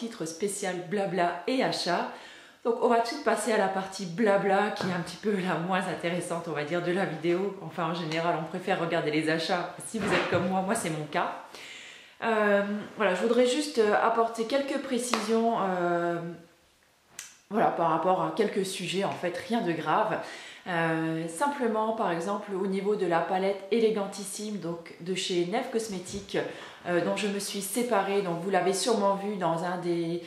titre spécial blabla et achat. Donc on va tout de suite passer à la partie blabla qui est un petit peu la moins intéressante on va dire de la vidéo. Enfin en général on préfère regarder les achats si vous êtes comme moi c'est mon cas. Voilà, je voudrais juste apporter quelques précisions voilà, par rapport à quelques sujets, en fait rien de grave. Simplement par exemple au niveau de la palette Elegantissime donc de chez Neve Cosmetics dont je me suis séparée, donc vous l'avez sûrement vu dans un des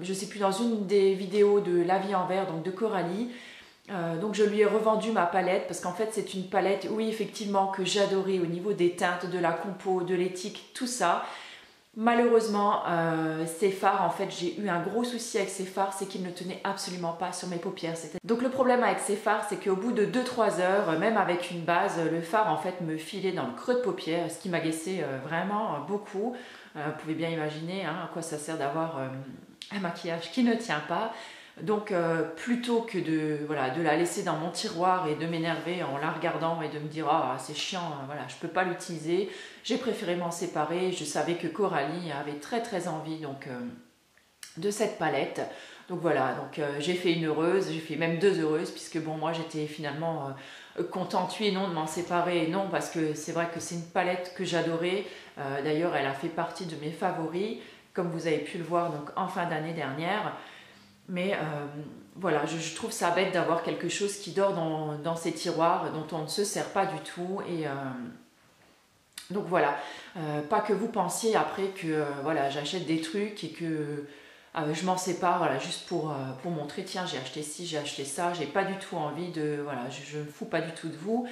je sais plus, dans une des vidéos de La Vie en Vert, donc de Coralie. Donc je lui ai revendu ma palette parce qu'en fait c'est une palette, oui effectivement, que j'adorais au niveau des teintes, de la compo, de l'éthique, tout ça. Malheureusement, ces fards, en fait, j'ai eu un gros souci avec ces fards, c'est qu'ils ne tenaient absolument pas sur mes paupières. Donc le problème avec ces fards, c'est qu'au bout de 2-3 heures, même avec une base, le fard en fait me filait dans le creux de paupière, ce qui m'agaçait vraiment beaucoup. Vous pouvez bien imaginer à quoi ça sert d'avoir un maquillage qui ne tient pas. Donc plutôt que de la laisser dans mon tiroir et de m'énerver en la regardant et de me dire ah c'est chiant, voilà, je peux pas l'utiliser, j'ai préféré m'en séparer. Je savais que Coralie avait très envie donc de cette palette. Donc voilà, donc j'ai fait une heureuse, j'ai fait même 2 heureuses puisque bon moi j'étais finalement contente oui et non de m'en séparer, non parce que c'est vrai que c'est une palette que j'adorais. D'ailleurs elle a fait partie de mes favoris comme vous avez pu le voir donc en fin d'année dernière. Mais voilà, je trouve ça bête d'avoir quelque chose qui dort dans ces tiroirs dont on ne se sert pas du tout. Et donc voilà, pas que vous pensiez après que voilà, j'achète des trucs et que je m'en sépare voilà, juste pour montrer tiens j'ai acheté ci, j'ai acheté ça. J'ai pas du tout envie de... Voilà, je ne me fous pas du tout de vous.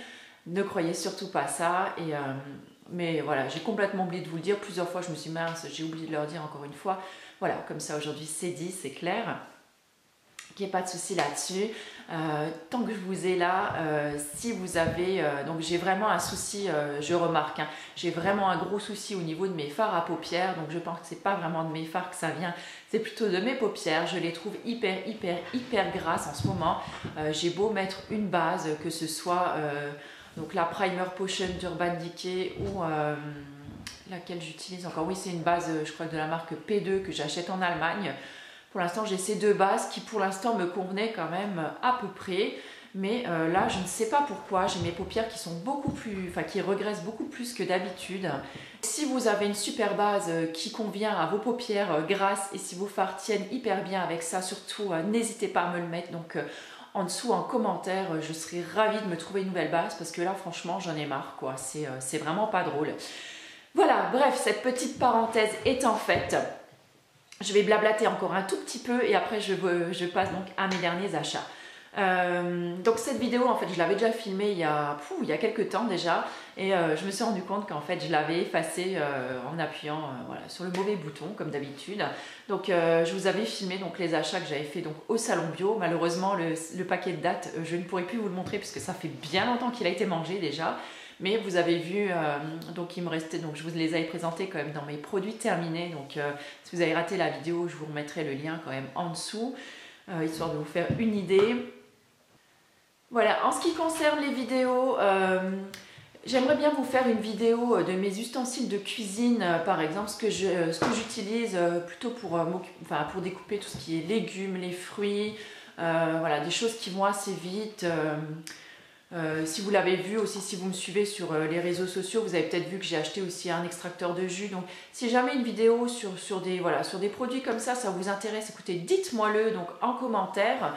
Ne croyez surtout pas ça. Et, mais voilà, j'ai complètement oublié de vous le dire. Plusieurs fois je me suis dit mince, j'ai oublié de leur dire encore une fois. Voilà, comme ça aujourd'hui c'est dit, c'est clair. Qu'il n'y ait pas de souci là-dessus. Tant que je vous ai là, si vous avez... donc j'ai vraiment un souci, je remarque, hein, j'ai vraiment un gros souci au niveau de mes fards à paupières. Donc je pense que ce n'est pas vraiment de mes fards que ça vient, c'est plutôt de mes paupières. Je les trouve hyper grasses en ce moment. J'ai beau mettre une base, que ce soit donc la Primer Potion d'Urban Decay ou... laquelle j'utilise encore. Oui, c'est une base, je crois, de la marque P2 que j'achète en Allemagne. Pour l'instant, j'ai ces 2 bases qui, pour l'instant, me convenaient quand même à peu près. Mais là, je ne sais pas pourquoi. J'ai mes paupières qui sont beaucoup plus... Enfin, qui regressent beaucoup plus que d'habitude. Si vous avez une super base qui convient à vos paupières grasses et si vos fards tiennent hyper bien avec ça, surtout, n'hésitez pas à me le mettre. Donc, en dessous, en commentaire, je serais ravie de me trouver une nouvelle base parce que là, franchement, j'en ai marre, quoi. C'est vraiment pas drôle. Voilà, bref, cette petite parenthèse étant faite... Je vais blablater encore un tout petit peu et après je passe donc à mes derniers achats. Donc cette vidéo en fait je l'avais déjà filmée il y a quelques temps déjà et je me suis rendu compte qu'en fait je l'avais effacée en appuyant voilà, sur le mauvais bouton comme d'habitude. Donc je vous avais filmé donc les achats que j'avais fait donc au salon bio. Malheureusement le paquet de dates je ne pourrais plus vous le montrer puisque ça fait bien longtemps qu'il a été mangé déjà. Mais vous avez vu, donc il me restait, donc je vous les avais présentés quand même dans mes produits terminés. Donc si vous avez raté la vidéo, je vous remettrai le lien quand même en dessous, histoire de vous faire une idée. Voilà, en ce qui concerne les vidéos, j'aimerais bien vous faire une vidéo de mes ustensiles de cuisine, par exemple, ce que j'utilise plutôt pour découper tout ce qui est légumes, les fruits, voilà, des choses qui vont assez vite. Si vous l'avez vu aussi, si vous me suivez sur les réseaux sociaux, vous avez peut-être vu que j'ai acheté aussi un extracteur de jus. Donc si jamais une vidéo sur des produits comme ça vous intéresse, écoutez, dites-moi-le donc en commentaire.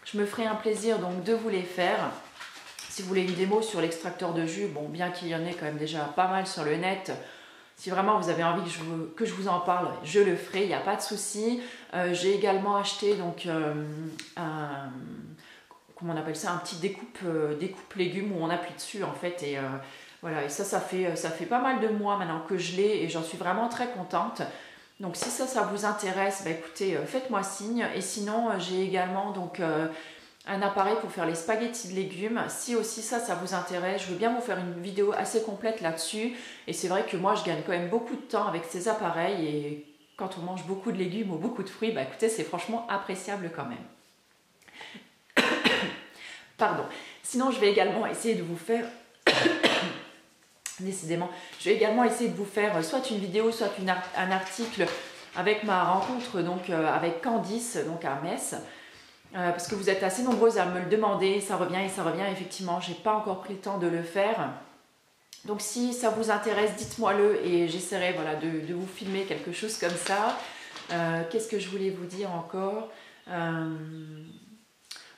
Je me ferai un plaisir donc de vous les faire. Si vous voulez une démo sur l'extracteur de jus, bon, bien qu'il y en ait quand même déjà pas mal sur le net, si vraiment vous avez envie que je vous en parle, je le ferai, il n'y a pas de souci. J'ai également acheté donc comment on appelle ça, un petit découpe légumes où on appuie dessus en fait et voilà, et ça fait pas mal de mois maintenant que je l'ai et j'en suis vraiment très contente. Donc si ça vous intéresse, bah écoutez, faites-moi signe. Et sinon j'ai également donc un appareil pour faire les spaghettis de légumes. Si aussi ça vous intéresse, je veux bien vous faire une vidéo assez complète là-dessus. Et c'est vrai que moi je gagne quand même beaucoup de temps avec ces appareils et quand on mange beaucoup de légumes ou beaucoup de fruits, bah écoutez, c'est franchement appréciable quand même. Pardon. Sinon, je vais également essayer de vous faire... Décidément, je vais également essayer de vous faire soit une vidéo, soit un article avec ma rencontre donc, avec Candice donc à Metz. Parce que vous êtes assez nombreuses à me le demander, ça revient et ça revient. Effectivement, j'ai pas encore pris le temps de le faire. Donc si ça vous intéresse, dites-moi-le et j'essaierai voilà, de vous filmer quelque chose comme ça. Qu'est-ce que je voulais vous dire encore?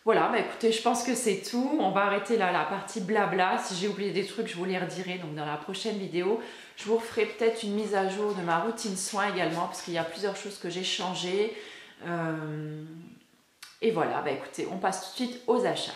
Voilà, bah écoutez, je pense que c'est tout. On va arrêter là la partie blabla. Si j'ai oublié des trucs, je vous les redirai donc dans la prochaine vidéo. Je vous referai peut-être une mise à jour de ma routine soins également parce qu'il y a plusieurs choses que j'ai changées. Et voilà, bah écoutez, on passe tout de suite aux achats.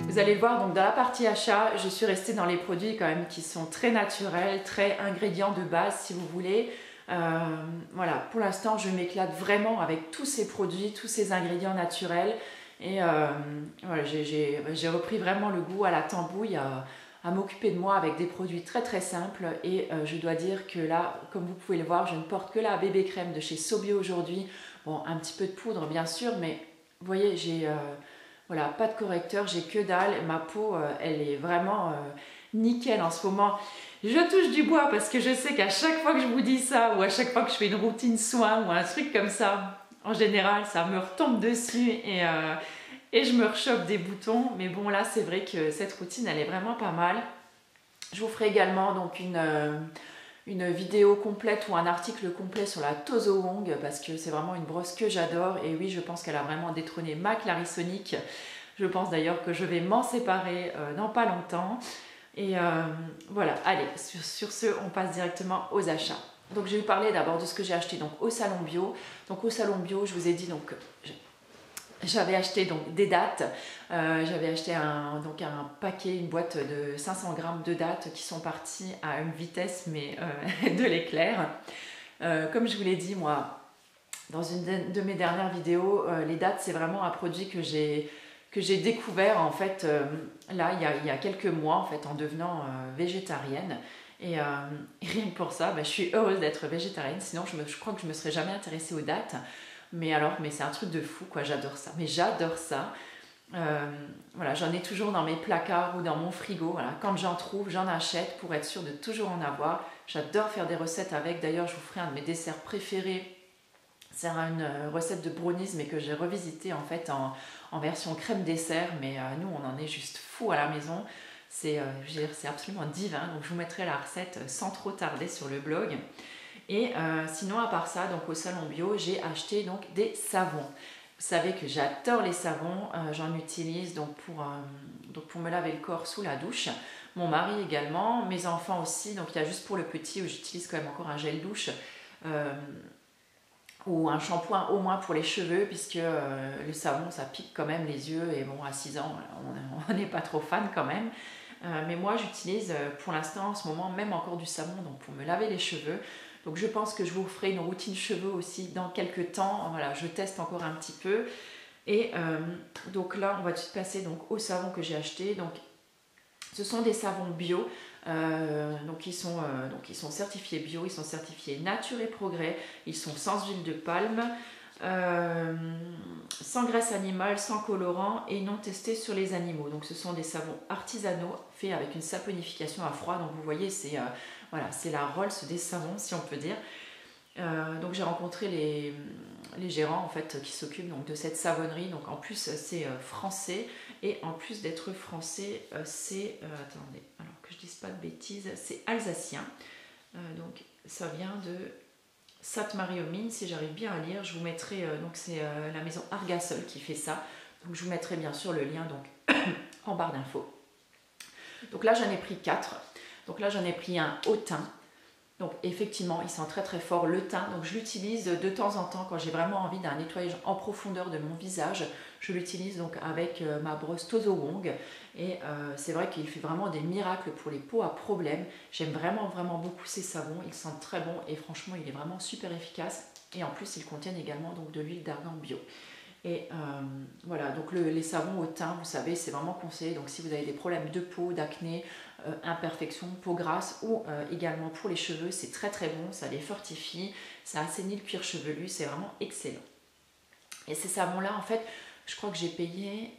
Vous allez le voir, donc dans la partie achat, je suis restée dans les produits quand même qui sont très naturels, très ingrédients de base si vous voulez. Voilà, pour l'instant, je m'éclate vraiment avec tous ces produits, tous ces ingrédients naturels. Et voilà, j'ai repris vraiment le goût à la tambouille, à m'occuper de moi avec des produits très très simples. Et je dois dire que là, comme vous pouvez le voir, je ne porte que la bébé crème de chez Sobio aujourd'hui. Bon, un petit peu de poudre bien sûr, mais vous voyez, j'ai... voilà, pas de correcteur, j'ai que dalle. Ma peau, elle est vraiment nickel en ce moment. Je touche du bois parce que je sais qu'à chaque fois que je vous dis ça ou à chaque fois que je fais une routine soin ou un truc comme ça, en général, ça me retombe dessus et je me rechoppe des boutons. Mais bon, là, c'est vrai que cette routine, elle est vraiment pas mal. Je vous ferai également donc une vidéo complète ou un article complet sur la Tozo Wong parce que c'est vraiment une brosse que j'adore et oui je pense qu'elle a vraiment détrôné ma Clarisonic. Je pense d'ailleurs que je vais m'en séparer dans pas longtemps et voilà, allez sur ce on passe directement aux achats. Donc je vais vous parler d'abord de ce que j'ai acheté donc au salon bio. Donc au salon bio je vous ai dit donc j'avais acheté donc des dattes, j'avais acheté un paquet, une boîte de 500 grammes de dattes qui sont parties à une vitesse mais de l'éclair. Comme je vous l'ai dit moi dans une de mes dernières vidéos, les dattes c'est vraiment un produit que j'ai découvert en fait là il y a quelques mois en fait en devenant végétarienne. Et rien que pour ça, je suis heureuse d'être végétarienne, sinon je crois que je ne me serais jamais intéressée aux dattes. Mais c'est un truc de fou, quoi, j'adore ça. Mais j'adore ça. Voilà, j'en ai toujours dans mes placards ou dans mon frigo. Voilà. Quand j'en trouve, j'en achète pour être sûre de toujours en avoir. J'adore faire des recettes avec. D'ailleurs, je vous ferai un de mes desserts préférés. C'est une recette de brownies, mais que j'ai revisité en fait en version crème dessert. Mais nous, on en est juste fou à la maison. C'est absolument divin. Donc, je vous mettrai la recette sans trop tarder sur le blog. Et sinon, à part ça, donc au salon bio, j'ai acheté donc des savons. Vous savez que j'adore les savons, j'en utilise donc pour me laver le corps sous la douche. Mon mari également, mes enfants aussi. Donc il y a juste pour le petit où j'utilise quand même encore un gel douche ou un shampoing au moins pour les cheveux puisque le savon ça pique quand même les yeux et bon à 6 ans on n'est pas trop fan quand même. Mais moi j'utilise pour l'instant en ce moment même encore du savon donc pour me laver les cheveux. Donc je pense que je vous ferai une routine cheveux aussi dans quelques temps. Voilà, je teste encore un petit peu. Et donc là, on va tout de suite passer donc, au savon que j'ai acheté. Donc, ce sont des savons bio. Donc ils sont certifiés bio, ils sont certifiés Nature et Progrès. Ils sont sans huile de palme, sans graisse animale, sans colorant et non testés sur les animaux. Donc ce sont des savons artisanaux faits avec une saponification à froid. Donc vous voyez, c'est la Rolls des savons si on peut dire. Donc j'ai rencontré les gérants en fait qui s'occupent donc de cette savonnerie. Donc en plus c'est français et en plus d'être français c'est attendez alors que je dise pas de bêtises, c'est alsacien. Donc ça vient de Sainte-Marie-aux-Mines si j'arrive bien à lire. Je vous mettrai donc c'est la maison Argasol qui fait ça. Donc je vous mettrai bien sûr le lien donc en barre d'infos. Donc là j'en ai pris 4. Donc là j'en ai pris un au thym. Donc effectivement, il sent très très fort le thym. Donc je l'utilise de temps en temps quand j'ai vraiment envie d'un nettoyage en profondeur de mon visage. Je l'utilise donc avec ma brosse Tozo Wong. Et c'est vrai qu'il fait vraiment des miracles pour les peaux à problème. J'aime vraiment vraiment beaucoup ces savons. Ils sentent très bon et franchement il est vraiment super efficace. Et en plus ils contiennent également donc de l'huile d'argan bio. Et voilà, donc les savons au thym, vous savez, c'est vraiment conseillé. Donc si vous avez des problèmes de peau, d'acné, imperfections, peau grasse ou également pour les cheveux, c'est très très bon, ça les fortifie, ça assainit le cuir chevelu, c'est vraiment excellent. Et ces savons-là, en fait, je crois que j'ai payé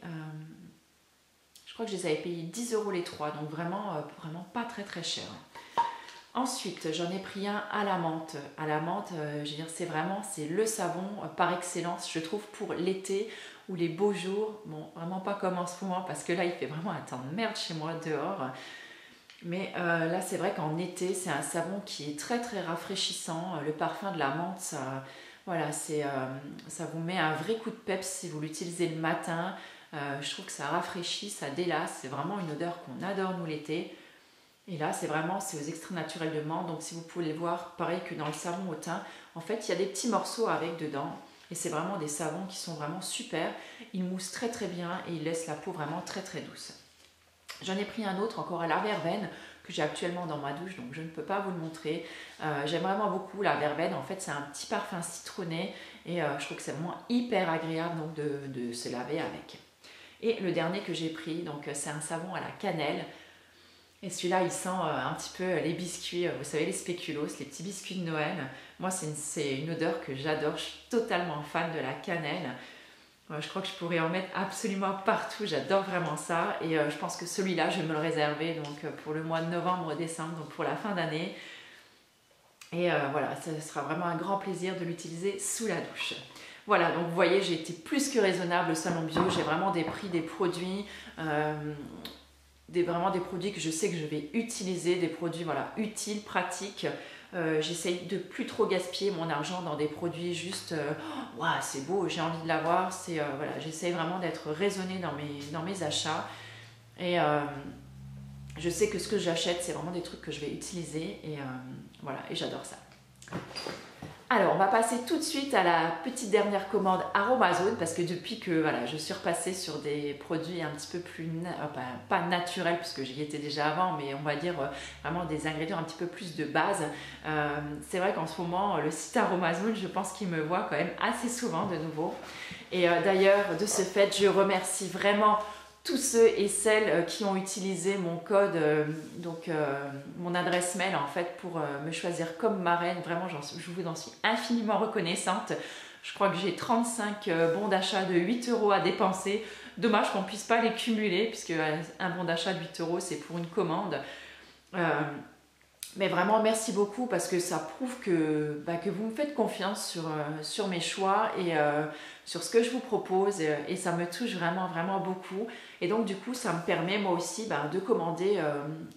crois que je les avais payés 10 € les 3, donc vraiment, vraiment pas très très cher. Ensuite, j'en ai pris un à la menthe. À la menthe, je veux dire, c'est le savon par excellence, je trouve, pour l'été ou les beaux jours. Bon, vraiment pas comme en ce moment, parce que là, il fait vraiment un temps de merde chez moi dehors. Mais là, c'est vrai qu'en été, c'est un savon qui est très très rafraîchissant. Le parfum de la menthe, ça, voilà, ça vous met un vrai coup de peps si vous l'utilisez le matin. Je trouve que ça rafraîchit, ça délasse. C'est vraiment une odeur qu'on adore, nous, l'été. Et là, c'est aux extraits naturels de menthe. Donc, si vous pouvez les voir, pareil que dans le savon au thym, en fait, il y a des petits morceaux avec dedans. Et c'est vraiment des savons qui sont vraiment super. Ils moussent très très bien et ils laissent la peau vraiment très très douce. J'en ai pris un autre encore à la verveine que j'ai actuellement dans ma douche, donc je ne peux pas vous le montrer. J'aime vraiment beaucoup la verveine. En fait, c'est un petit parfum citronné et je trouve que c'est vraiment hyper agréable donc, de se laver avec. Et le dernier que j'ai pris, donc c'est un savon à la cannelle. Et celui-là, il sent un petit peu les biscuits, vous savez, les spéculoos, les petits biscuits de Noël. Moi, c'est une odeur que j'adore. Je suis totalement fan de la cannelle. Je crois que je pourrais en mettre absolument partout. J'adore vraiment ça. Et je pense que celui-là, je vais me le réserver donc, pour le mois de novembre-décembre, donc pour la fin d'année. Et voilà, ça sera vraiment un grand plaisir de l'utiliser sous la douche. Voilà, donc vous voyez, j'ai été plus que raisonnable au Salon Bio. J'ai vraiment des prix des produits... vraiment des produits que je sais que je vais utiliser, des produits voilà, utiles, pratiques. J'essaye de plus trop gaspiller mon argent dans des produits juste wow, c'est beau, j'ai envie de l'avoir. Voilà, j'essaye vraiment d'être raisonnée dans mes achats. Et je sais que ce que j'achète, c'est vraiment des trucs que je vais utiliser. Et voilà, et j'adore ça. Alors, on va passer tout de suite à la petite dernière commande Aromazone parce que depuis que voilà, je suis repassée sur des produits un petit peu plus, pas naturels puisque j'y étais déjà avant, mais on va dire vraiment des ingrédients un petit peu plus de base. C'est vrai qu'en ce moment, le site Aromazone, je pense qu'il me voit quand même assez souvent de nouveau. Et d'ailleurs, de ce fait, je remercie vraiment tous ceux et celles qui ont utilisé mon code, mon adresse mail en fait pour me choisir comme marraine. Vraiment, je vous en suis infiniment reconnaissante. Je crois que j'ai 35 bons d'achat de 8 € à dépenser. Dommage qu'on ne puisse pas les cumuler puisque un bon d'achat de 8 € c'est pour une commande. Mais vraiment merci beaucoup parce que ça prouve que vous me faites confiance sur mes choix et sur ce que je vous propose et ça me touche vraiment vraiment beaucoup. Et donc du coup ça me permet moi aussi de commander,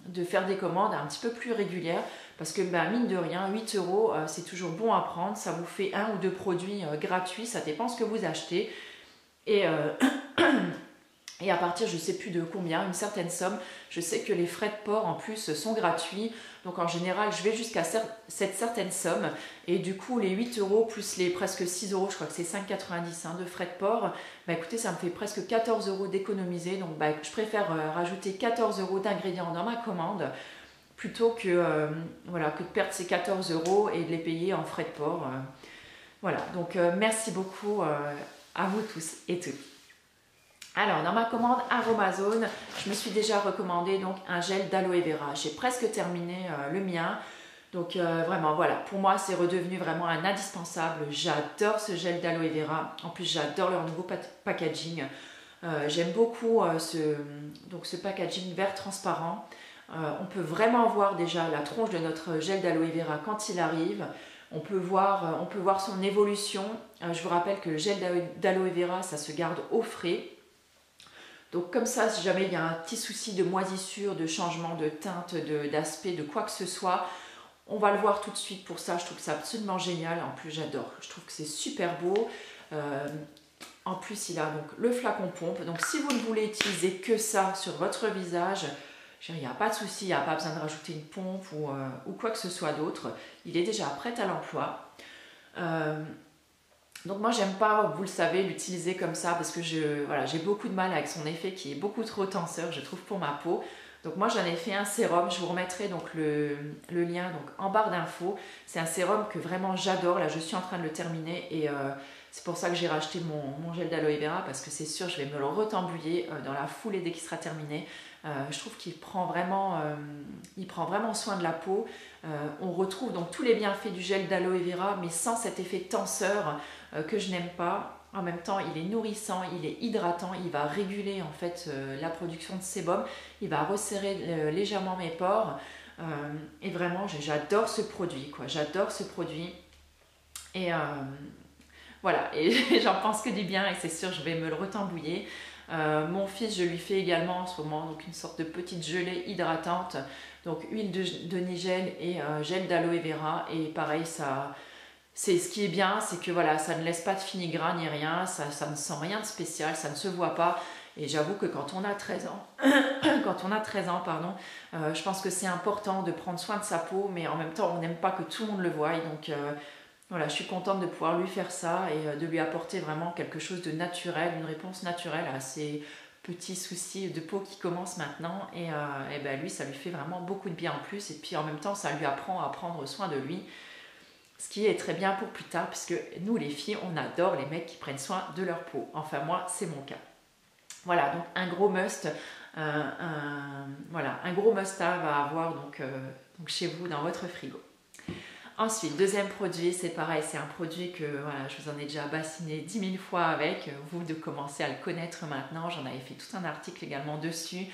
de faire des commandes un petit peu plus régulières parce que mine de rien 8 € c'est toujours bon à prendre, ça vous fait un ou deux produits gratuits, ça dépend ce que vous achetez. Et et à partir, je ne sais plus de combien, une certaine somme, je sais que les frais de port en plus sont gratuits. Donc en général, je vais jusqu'à cette certaine somme. Et du coup, les 8 € plus les presque 6 €, je crois que c'est 5,90 € de frais de port, écoutez, ça me fait presque 14 € d'économiser. Donc je préfère rajouter 14 € d'ingrédients dans ma commande plutôt que, que de perdre ces 14 € et de les payer en frais de port. Voilà, donc merci beaucoup à vous tous et toutes. Alors, dans ma commande Aromazone, je me suis déjà recommandé donc un gel d'aloe vera. J'ai presque terminé le mien. Donc vraiment, voilà, pour moi, c'est redevenu vraiment un indispensable. J'adore ce gel d'aloe vera. En plus, j'adore leur nouveau packaging. J'aime beaucoup ce packaging vert transparent. On peut vraiment voir déjà la tronche de notre gel d'aloe vera quand il arrive. On peut voir son évolution. Je vous rappelle que le gel d'aloe vera, ça se garde au frais. Donc comme ça, si jamais il y a un petit souci de moisissure, de changement de teinte, d'aspect, de quoi que ce soit, on va le voir tout de suite. Pour ça, je trouve que c'est absolument génial. En plus, j'adore. Je trouve que c'est super beau. En plus, il a donc le flacon pompe. Donc si vous ne voulez utiliser que ça sur votre visage, il n'y a pas de souci, il n'y a pas besoin de rajouter une pompe ou quoi que ce soit d'autre. Il est déjà prêt à l'emploi. Donc moi j'aime pas, vous le savez, l'utiliser comme ça parce que j'ai beaucoup de mal avec son effet qui est beaucoup trop tenseur, je trouve, pour ma peau. Donc moi j'en ai fait un sérum, je vous remettrai donc le lien donc, en barre d'infos. C'est un sérum que vraiment j'adore, là je suis en train de le terminer et c'est pour ça que j'ai racheté mon gel d'aloe vera parce que c'est sûr je vais me le retembouiller dans la foulée dès qu'il sera terminé. Je trouve qu'il prend vraiment soin de la peau. On retrouve donc tous les bienfaits du gel d'aloe vera mais sans cet effet tenseur que je n'aime pas. En même temps, il est nourrissant, il est hydratant, il va réguler en fait la production de sébum, il va resserrer légèrement mes pores. Et vraiment, j'adore ce produit, quoi. J'adore ce produit. Et voilà, et j'en pense que du bien et c'est sûr, je vais me le retembouiller. Mon fils, je lui fais également en ce moment donc une sorte de petite gelée hydratante. Donc huile de nigel et gel d'aloe vera. Et pareil, ça, c'est ce qui est bien, c'est que voilà, ça ne laisse pas de fini-gras ni rien, ça ne sent rien de spécial, ça ne se voit pas. Et j'avoue que quand on a 13 ans, pardon, je pense que c'est important de prendre soin de sa peau, mais en même temps, on n'aime pas que tout le monde le voie. Et donc voilà, je suis contente de pouvoir lui faire ça et de lui apporter vraiment quelque chose de naturel, une réponse naturelle à ses petits soucis de peau qui commencent maintenant. Et ben lui, ça lui fait vraiment beaucoup de bien en plus. Et puis en même temps, ça lui apprend à prendre soin de lui. Ce qui est très bien pour plus tard, puisque nous les filles, on adore les mecs qui prennent soin de leur peau. Enfin moi, c'est mon cas. Voilà, donc un gros must, voilà, un gros must-have à avoir donc chez vous dans votre frigo. Ensuite, deuxième produit, c'est pareil, c'est un produit que voilà, je vous en ai déjà bassiné 10 000 fois avec, vous de commencer à le connaître maintenant, j'en avais fait tout un article également dessus.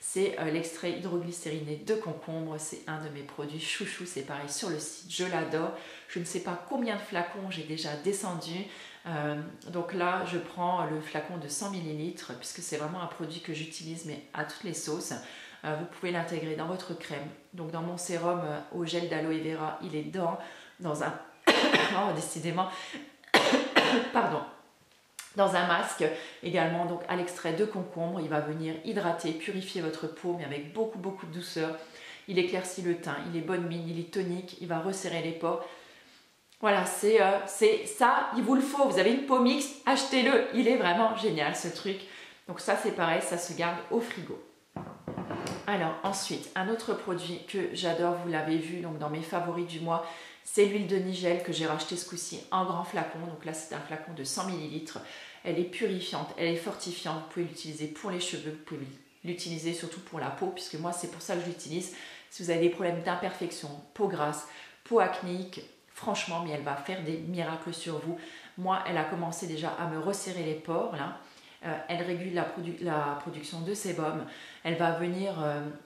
C'est l'extrait hydroglycériné de concombre, c'est un de mes produits chouchou, c'est pareil sur le site, je l'adore. Je ne sais pas combien de flacons j'ai déjà descendu, donc là je prends le flacon de 100 ml puisque c'est vraiment un produit que j'utilise mais à toutes les sauces. Vous pouvez l'intégrer dans votre crème, donc dans mon sérum au gel d'aloe vera, il est dans un... oh décidément, pardon. Dans un masque également donc à l'extrait de concombre, il va venir hydrater, purifier votre peau mais avec beaucoup de douceur. Il éclaircit le teint, il est bonne mine, il est tonique, il va resserrer les pores. Voilà, c'est ça, il vous le faut. Vous avez une peau mixte, achetez-le, il est vraiment génial ce truc. Donc ça c'est pareil, ça se garde au frigo. Alors ensuite, un autre produit que j'adore, vous l'avez vu donc dans mes favoris du mois, c'est l'huile de nigel que j'ai racheté ce coup-ci en grand flacon. Donc là, c'est un flacon de 100 ml. Elle est purifiante, elle est fortifiante. Vous pouvez l'utiliser pour les cheveux, vous pouvez l'utiliser surtout pour la peau, puisque moi, c'est pour ça que je l'utilise. Si vous avez des problèmes d'imperfection, peau grasse, peau acnéique, franchement, mais elle va faire des miracles sur vous. Moi, elle a commencé déjà à me resserrer les pores, là. Elle régule la production de sébum. Elle va venir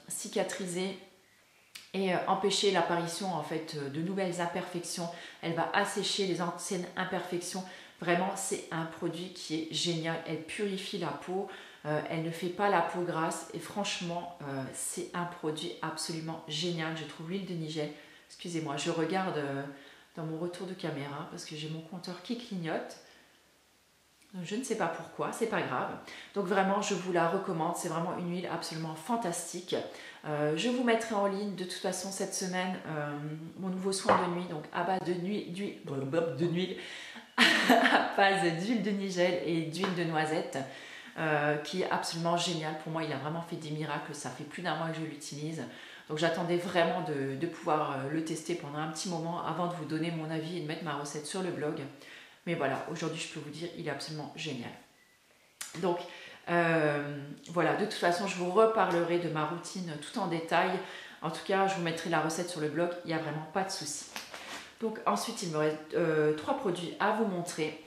cicatriser et empêcher l'apparition en fait de nouvelles imperfections. Elle va assécher les anciennes imperfections. Vraiment, c'est un produit qui est génial. Elle purifie la peau, elle ne fait pas la peau grasse et franchement, c'est un produit absolument génial. Je trouve l'huile de nigel. Excusez-moi, je regarde dans mon retour de caméra parce que j'ai mon compteur qui clignote. Je ne sais pas pourquoi, c'est pas grave. Donc vraiment, je vous la recommande. C'est vraiment une huile absolument fantastique. Je vous mettrai en ligne de toute façon cette semaine mon nouveau soin de nuit, donc à base d'huile à base d'huile de nigel et d'huile de noisette, qui est absolument génial. Pour moi, il a vraiment fait des miracles. Ça fait plus d'un mois que je l'utilise. Donc j'attendais vraiment de pouvoir le tester pendant un petit moment avant de vous donner mon avis et de mettre ma recette sur le blog. Mais voilà, aujourd'hui, je peux vous dire, il est absolument génial. Donc, voilà, de toute façon, je vous reparlerai de ma routine tout en détail. En tout cas, je vous mettrai la recette sur le blog, il n'y a vraiment pas de souci. Donc, ensuite, il me reste 3 produits à vous montrer.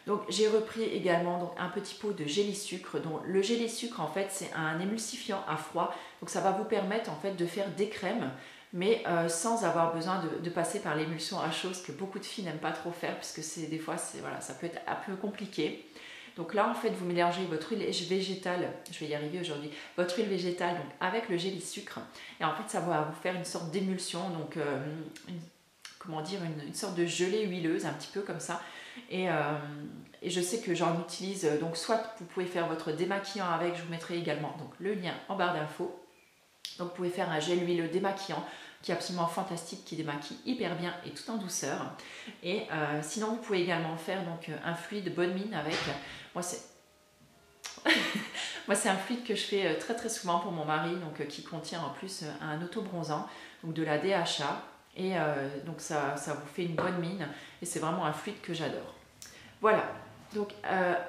Donc, j'ai repris également donc, un petit pot de gélisucre. Donc, le gélisucre, en fait, c'est un émulsifiant à froid. Donc, ça va vous permettre, en fait, de faire des crèmes, mais sans avoir besoin de passer par l'émulsion à chaud, ce que beaucoup de filles n'aiment pas trop faire, puisque des fois, voilà, ça peut être un peu compliqué. Donc là, en fait, vous mélangez votre huile végétale, je vais y arriver aujourd'hui, votre huile végétale donc, avec le gélisucre. Et en fait, ça va vous faire une sorte d'émulsion, donc comment dire, une sorte de gelée huileuse, un petit peu comme ça. Et je sais que j'en utilise, donc soit vous pouvez faire votre démaquillant avec, je vous mettrai également donc, le lien en barre d'infos. Donc vous pouvez faire un gel huileux démaquillant qui est absolument fantastique, qui démaquille hyper bien et tout en douceur. Et sinon vous pouvez également faire donc, un fluide bonne mine avec, moi c'est un fluide que je fais très souvent pour mon mari, donc qui contient en plus un auto-bronzant, donc de la DHA. Et donc ça vous fait une bonne mine et c'est vraiment un fluide que j'adore. Voilà, donc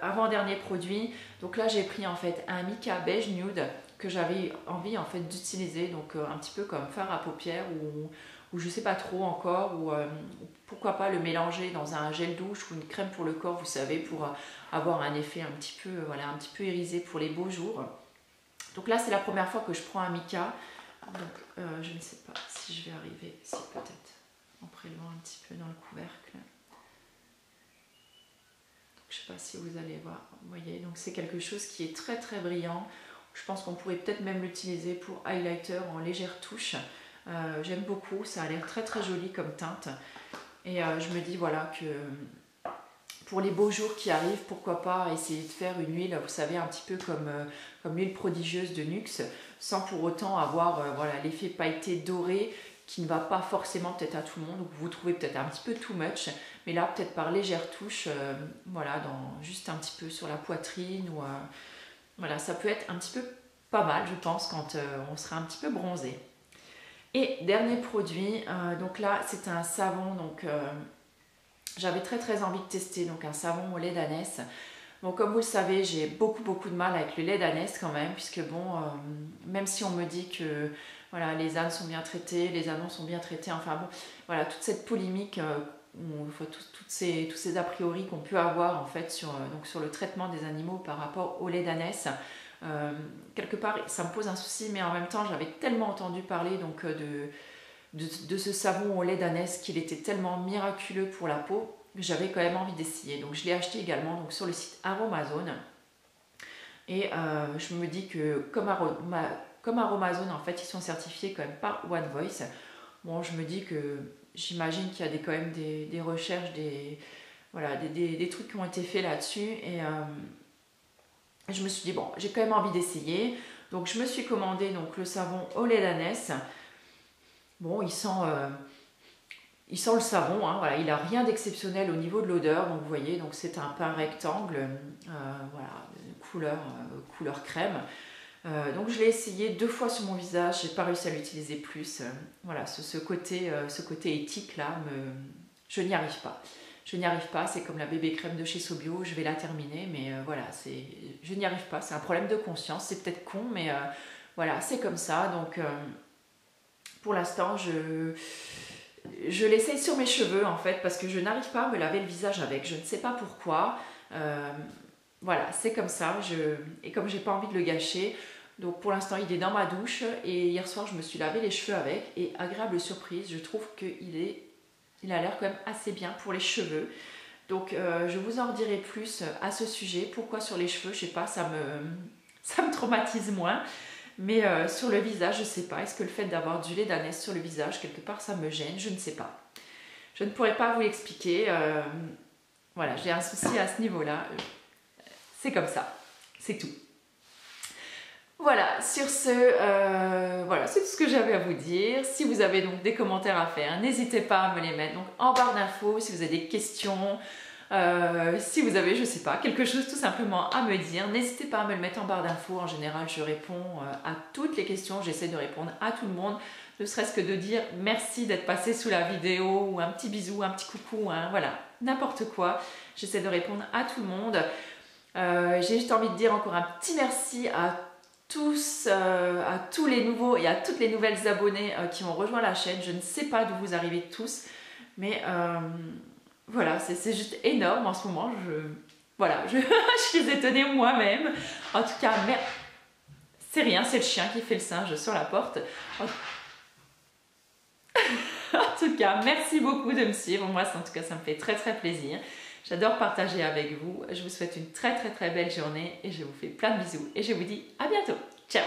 avant-dernier produit, donc là j'ai pris en fait un mica beige nude que j'avais envie en fait d'utiliser, donc un petit peu comme fard à paupières ou ou je sais pas trop encore, ou pourquoi pas le mélanger dans un gel douche ou une crème pour le corps, vous savez, pour avoir un effet un petit peu, voilà, un petit peu irisé pour les beaux jours. Donc là, c'est la première fois que je prends un mica. Donc je ne sais pas si je vais arriver, si peut-être, en prélevant un petit peu dans le couvercle. Donc, je ne sais pas si vous allez voir, vous voyez, donc c'est quelque chose qui est très très brillant. Je pense qu'on pourrait peut-être même l'utiliser pour highlighter en légère touche. J'aime beaucoup, ça a l'air très très joli comme teinte. Et je me dis voilà que pour les beaux jours qui arrivent, pourquoi pas essayer de faire une huile, vous savez, un petit peu comme l'huile prodigieuse de Nuxe, sans pour autant avoir voilà, l'effet pailleté doré qui ne va pas forcément peut-être à tout le monde, ou que vous trouvez peut-être un petit peu too much, mais là peut-être par légère touche, voilà, juste un petit peu sur la poitrine, ou voilà, ça peut être un petit peu pas mal, je pense, quand on sera un petit peu bronzé. Et dernier produit, donc là c'est un savon, donc j'avais très très envie de tester, donc un savon au lait d'ânesse. Bon, comme vous le savez, j'ai beaucoup de mal avec le lait d'ânesse quand même, puisque bon, même si on me dit que voilà, les ânes sont bien traités, les anons sont bien traités, enfin bon, voilà, toute cette polémique, tous ces a priori qu'on peut avoir en fait sur le traitement des animaux par rapport au lait d'ânesse, quelque part ça me pose un souci, mais en même temps j'avais tellement entendu parler donc de ce savon au lait d'ânesse qu'il était tellement miraculeux pour la peau, j'avais quand même envie d'essayer. Donc je l'ai acheté également donc, sur le site Aromazone. Et je me dis que comme Aromazone, en fait, ils sont certifiés quand même par One Voice. Bon, je me dis que j'imagine qu'il y a quand même des recherches, voilà, des trucs qui ont été faits là-dessus. Et je me suis dit, bon, j'ai quand même envie d'essayer. Donc je me suis commandé donc, le savon au lait d'ânesse. Bon, il sent le savon, hein, voilà, il n'a rien d'exceptionnel au niveau de l'odeur, donc vous voyez, donc c'est un pain rectangle, voilà, couleur crème. Donc je l'ai essayé 2 fois sur mon visage, j'ai pas réussi à l'utiliser plus. Voilà, ce côté éthique là, je n'y arrive pas. Je n'y arrive pas, c'est comme la bébé crème de chez Sobio, je vais la terminer, mais voilà, je n'y arrive pas, c'est un problème de conscience, c'est peut-être con, mais voilà, c'est comme ça, donc pour l'instant je l'essaye sur mes cheveux en fait parce que je n'arrive pas à me laver le visage avec, je ne sais pas pourquoi. Voilà, c'est comme ça, et comme j'ai pas envie de le gâcher, donc pour l'instant il est dans ma douche et hier soir je me suis lavé les cheveux avec et agréable surprise, je trouve qu'il a l'air quand même assez bien pour les cheveux. Donc je vous en redirai plus à ce sujet, pourquoi sur les cheveux, je sais pas, ça me traumatise moins. Mais sur le visage, je ne sais pas. Est-ce que le fait d'avoir du lait d'ânesse sur le visage, quelque part, ça me gêne? Je ne sais pas. Je ne pourrais pas vous l'expliquer. Voilà, j'ai un souci à ce niveau-là. C'est comme ça. C'est tout. Voilà, sur ce, voilà, c'est tout ce que j'avais à vous dire. Si vous avez donc des commentaires à faire, n'hésitez pas à me les mettre donc, en barre d'infos. Si vous avez des questions, si vous avez, je sais pas, quelque chose tout simplement à me dire, n'hésitez pas à me le mettre en barre d'infos. En général, je réponds à toutes les questions, j'essaie de répondre à tout le monde, ne serait-ce que de dire merci d'être passé sous la vidéo, ou un petit bisou, un petit coucou, hein, voilà, n'importe quoi. J'essaie de répondre à tout le monde. J'ai juste envie de dire encore un petit merci à tous les nouveaux et à toutes les nouvelles abonnés qui ont rejoint la chaîne. Je ne sais pas d'où vous arrivez tous, mais voilà, c'est juste énorme en ce moment. Voilà, je suis étonnée moi-même. En tout cas, c'est rien, c'est le chien qui fait le singe sur la porte. En tout cas, merci beaucoup de me suivre. Moi, en tout cas, ça me fait très très plaisir. J'adore partager avec vous. Je vous souhaite une très très très belle journée et je vous fais plein de bisous. Et je vous dis à bientôt. Ciao!